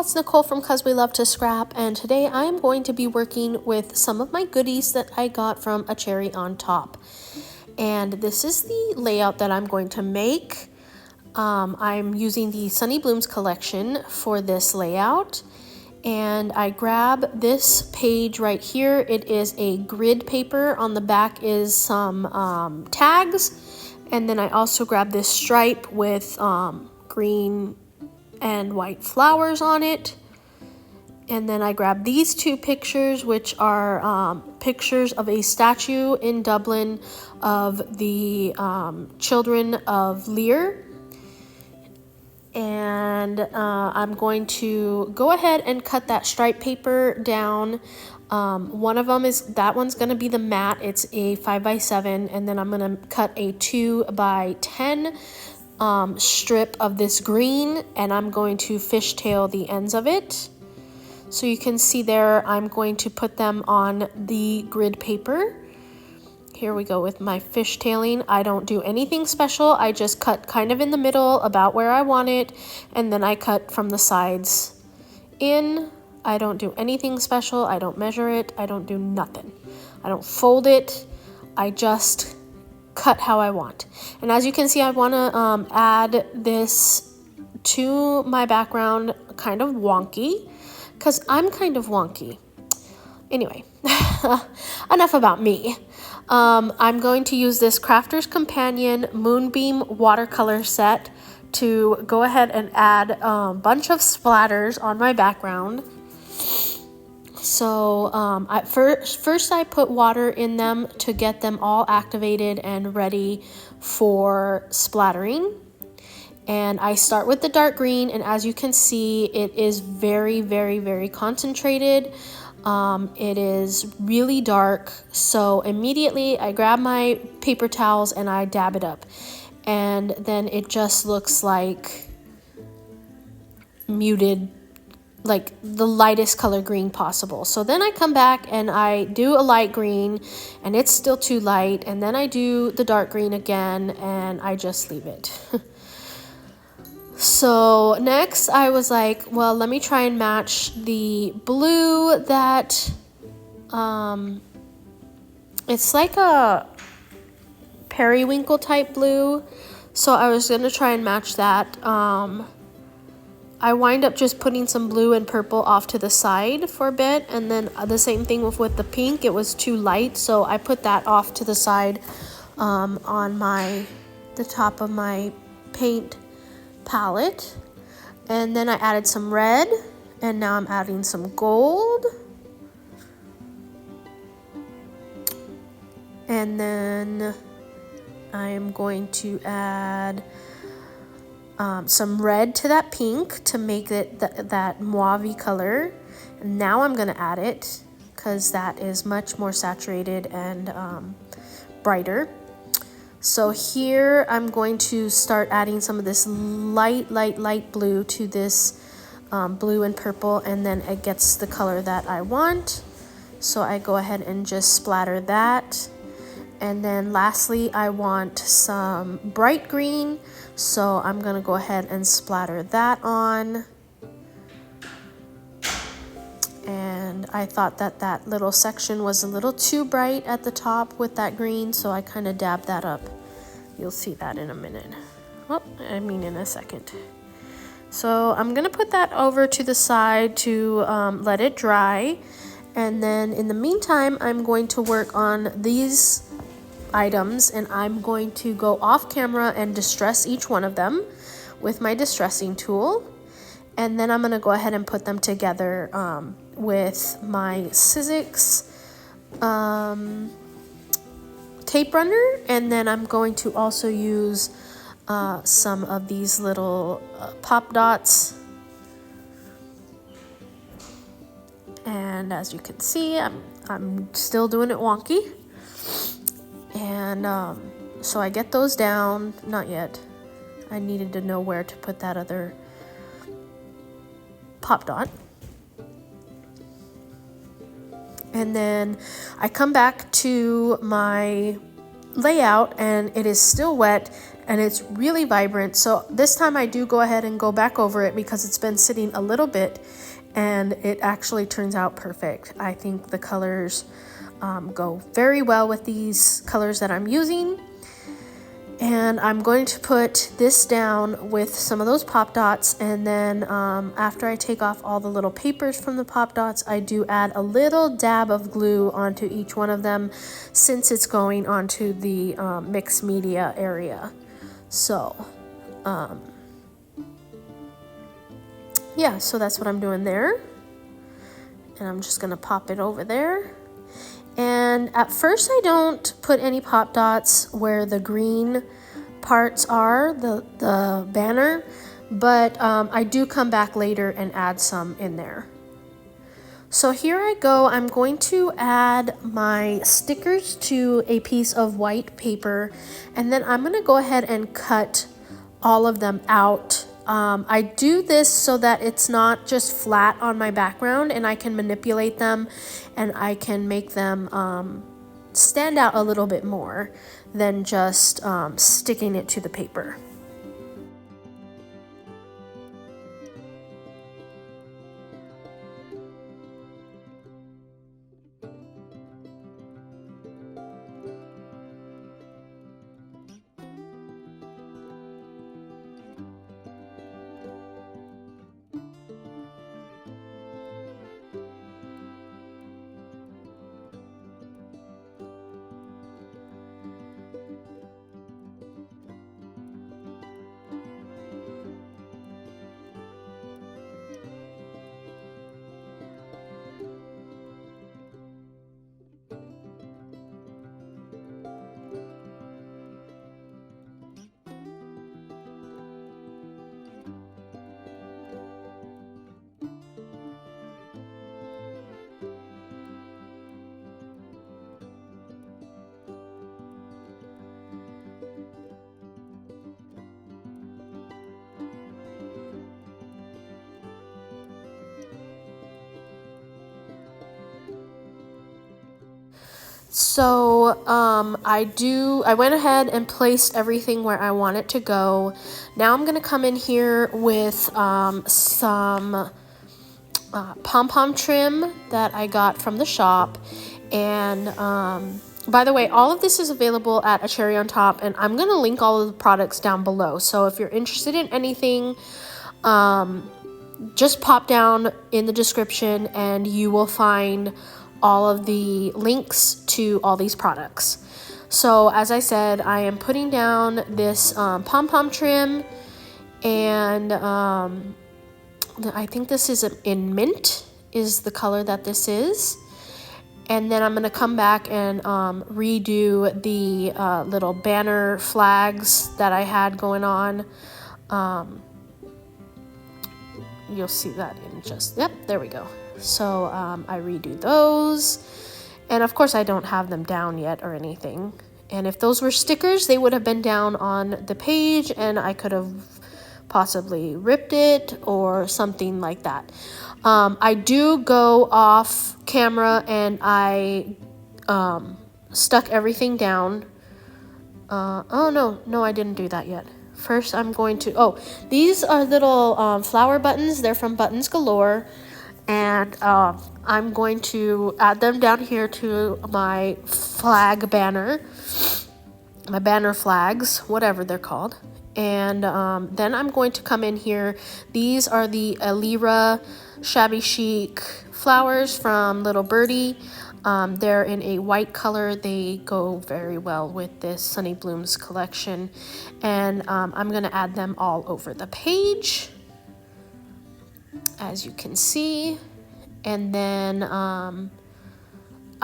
it's Nicole from Cause We Love to Scrap, and today I am going to be working with some of my goodies that I got from A Cherry on Top. And this is the layout that I'm going to make. I'm using the Sunny Blooms collection for this layout. And I grab this page right here. It is a grid paper. On the back is some tags. And then I also grab this stripe with green and white flowers on it. And then I grabbed these two pictures, which are pictures of a statue in Dublin of the children of Lear. And I'm going to go ahead and cut that stripe paper down. One of them is, that one's going to be the mat. It's a 5x7, and then I'm going to cut a 2x10 strip of this green, and I'm going to fishtail the ends of it. So you can see there, I'm going to put them on the grid paper. Here we go with my fishtailing. I don't do anything special. I just cut kind of in the middle about where I want it, and then I cut from the sides in. I don't do anything special. I don't measure it. I don't do nothing. I don't fold it. I just cut how I want. And as you can see, I want to add this to my background kind of wonky, because I'm kind of wonky. Anyway, enough about me. I'm going to use this Crafter's Companion Moonbeam watercolor set to go ahead and add a bunch of splatters on my background. So first I put water in them to get them all activated and ready for splattering. And I start with the dark green, and as you can see, it is very, very, very concentrated. It is really dark, so immediately I grab my paper towels and I dab it up. And then it just looks like muted, like the lightest color green possible. So then I come back and I do a light green, and it's still too light, and then I do the dark green again, and I just leave it. So next I was like, well, let me try and match the blue that, it's like a periwinkle type blue. So I was going to try and match that. I wind up just putting some blue and purple off to the side for a bit, and then the same thing with the pink. It was too light, so I put that off to the side on the top of my paint palette. And then I added some red, and now I'm adding some gold. And then I'm going to add some red to that pink to make it that mauve color. And now I'm going to add it because that is much more saturated and brighter. So here I'm going to start adding some of this light blue to this blue and purple, and then it gets the color that I want. So I go ahead and just splatter that. And then lastly, I want some bright green, so I'm going to go ahead and splatter that on. And I thought that that little section was a little too bright at the top with that green, so I kind of dabbed that up. You'll see that in a minute. Well, I mean in a second. So I'm going to put that over to the side to let it dry. And then in the meantime, I'm going to work on these items, and I'm going to go off camera and distress each one of them with my distressing tool. And then I'm going to go ahead and put them together with my Sizzix tape runner. And then I'm going to also use some of these little pop dots. And as you can see, I'm still doing it wonky. And so I get those down. Not yet. I needed to know where to put that other pop dot. And then I come back to my layout, and it is still wet, and it's really vibrant. So this time I do go ahead and go back over it because it's been sitting a little bit, and it actually turns out perfect. I think the colors go very well with these colors that I'm using. And I'm going to put this down with some of those pop dots, and then after I take off all the little papers from the pop dots, I do add a little dab of glue onto each one of them since it's going onto the mixed media area. So yeah, so that's what I'm doing there, and I'm just gonna pop it over there. And at first I don't put any pop dots where the green parts are, the banner, but I do come back later and add some in there. So here I go. I'm going to add my stickers to a piece of white paper, and then I'm gonna go ahead and cut all of them out. I do this so that it's not just flat on my background, and I can manipulate them and I can make them stand out a little bit more than just sticking it to the paper. So I went ahead and placed everything where I want it to go. Now I'm gonna come in here with some pom-pom trim that I got from the shop. And by the way, all of this is available at A Cherry on Top, and I'm gonna link all of the products down below. So if you're interested in anything, just pop down in the description and you will find all of the links to all these products. So as I said, I am putting down this pom-pom trim, and I think this is in mint is the color that this is. And then I'm going to come back and redo the little banner flags that I had going on. You'll see that in just, yep, there we go. So I redo those. And of course I don't have them down yet or anything. And if those were stickers, they would have been down on the page and I could have possibly ripped it or something like that. I do go off camera and I stuck everything down. Oh no, I didn't do that yet. First I'm going to, these are little flower buttons. They're from Buttons Galore. And I'm going to add them down here to my flag banner, my banner flags, whatever they're called. And then I'm going to come in here. These are the Alira Shabby Chic flowers from Little Birdie. They're in a white color. They go very well with this Sunny Blooms collection. And I'm going to add them all over the page, as you can see. And then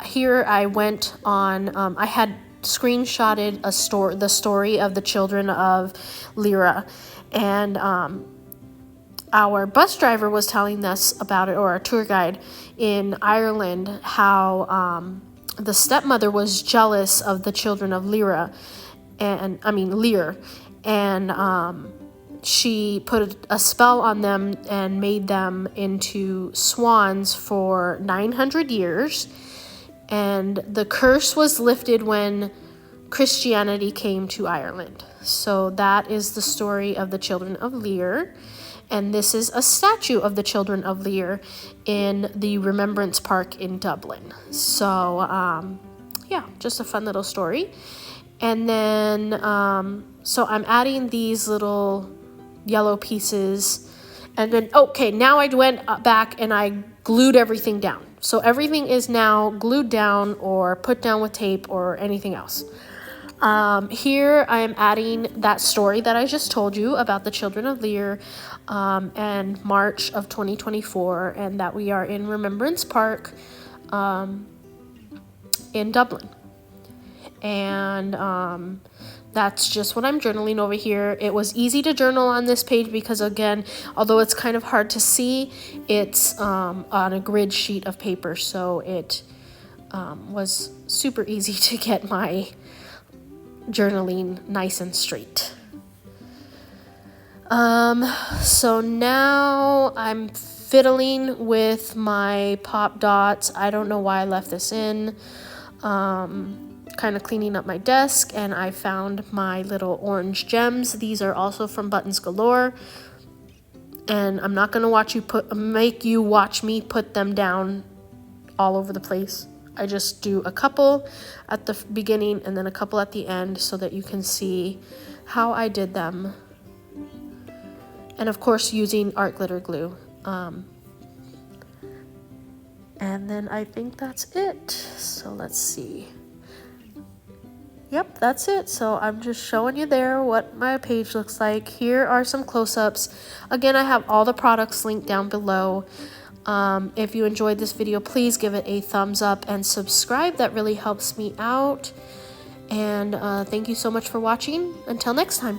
here I went on, I had screenshotted the story of the children of Lyra, and our bus driver was telling us about it, or our tour guide in Ireland, how the stepmother was jealous of the children of Lyra, and Lear, and she put a spell on them and made them into swans for 900 years. And the curse was lifted when Christianity came to Ireland. So that is the story of the Children of Lear. And this is a statue of the Children of Lear in the Remembrance Park in Dublin. So, yeah, just a fun little story. And then, so I'm adding these little yellow pieces. And then, okay, now I went back and I glued everything down. So everything is now glued down or put down with tape or anything else. Here I am adding that story that I just told you about the Children of Lear, and March of 2024, and that we are in Remembrance Park, in Dublin. And, that's just what I'm journaling over here. It was easy to journal on this page because, again, although it's kind of hard to see, it's, on a grid sheet of paper. So it, was super easy to get my journaling nice and straight. So now I'm fiddling with my pop dots. I don't know why I left this in. Kind of cleaning up my desk, and I found my little orange gems. These are also from Buttons Galore. And I'm not gonna make you watch me put them down all over the place. I just do a couple at the beginning and then a couple at the end so that you can see how I did them. And of course using art glitter glue. And then I think that's it. So let's see. Yep, that's it. So I'm just showing you there what my page looks like. Here are some close-ups. Again, I have all the products linked down below. If you enjoyed this video, please give it a thumbs up and subscribe. That really helps me out. And thank you so much for watching. Until next time.